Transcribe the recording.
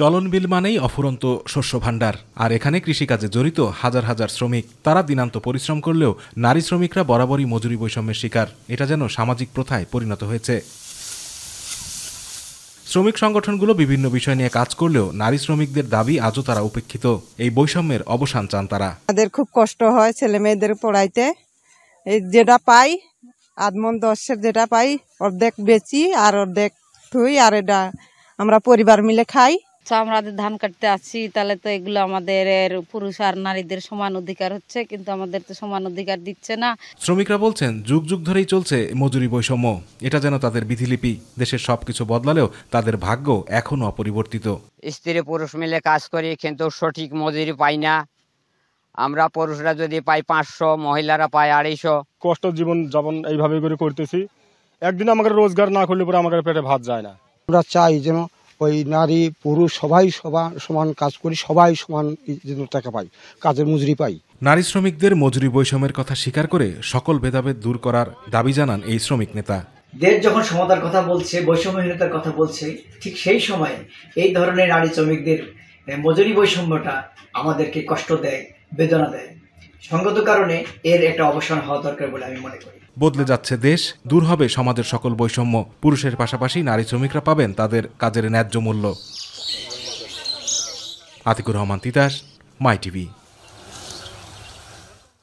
চলন বিল মানেই অফুরন্ত শস্য ভাণ্ডার, আর এখানে কৃষিকাজে জড়িত হাজার হাজার শ্রমিক। তারা দিনান্ত পরিশ্রম করলেও নারী শ্রমিকরা বরাবরই মজুরি বৈষম্যের শিকার। এটা যেন সামাজিক প্রথায় পরিণত হয়েছে। শ্রমিক সংগঠনগুলো বিভিন্ন বিষয় নিয়ে কাজ করলেও নারী শ্রমিকদের দাবি আজও তারা উপেক্ষিত। এই বৈষম্যের অবসান চান তারা। আমাদের খুব কষ্ট হয় ছেলে মেয়েদের পড়াইতে। এই যেটা পাই আধমন 10-এর যেটা পাই অর্ধেক বেচি আর অর্ধেক থুই, আর এটা আমরা পরিবার মিলে খাই। আমাদের ধান কাটতে আসছি, তাহলে তো এগুলো আমাদের পুরুষ আর নারীদের সমান অধিকার হচ্ছে, কিন্তু আমাদের তো সমান অধিকার দিচ্ছে না। শ্রমিকরা বলছেন যুগ যুগ ধরেই চলছে মজুরি বৈষম্য। এটা যেন তাদের বিধিলিপি। দেশের সবকিছু বদলালেও তাদের ভাগ্য এখনো অপরিবর্তিত। স্ত্রী পুরুষ মিলে কাজ করি, কিন্তু সঠিক মজুরি পাই না। আমরা পুরুষরা যদি পাই 500, মহিলারা পায় 250। কষ্ট জীবন যাপন এইভাবে করে করতেছি। একদিন আমাদের রোজগার না করলে পরে আমাদের পেটে ভাত যায় না। আমরা চাই যেন ওই নারী পুরুষ সবাই সমান কাজ করি, সবাই সমান যেন টাকা পাই, কাজের মজুরি পাই। নারী শ্রমিকদের মজুরি বৈষম্যের কথা স্বীকার করে সকল ভেদাভেদ দূর করার দাবি জানান এই শ্রমিক নেতা। দেশ যখন সমতার কথা বলছে, বৈষম্যহীনতার কথা বলছে, ঠিক সেই সময়ে এই ধরনের নারী শ্রমিকদের মজুরি বৈষম্যটা আমাদেরকে কষ্ট দেয়, বেদনা দেয়। সঙ্গত কারণে এর একটা অবসান হওয়া দরকার বলে আমি মনে করি। বদলে যাচ্ছে দেশ, দূর হবে সমাজের সকল বৈষম্য। পুরুষের পাশাপাশি নারী শ্রমিকরা পাবেন তাদের কাজের ন্যায্য মূল্য। আতিকুর রহমান তিতাস, মাই টিভি।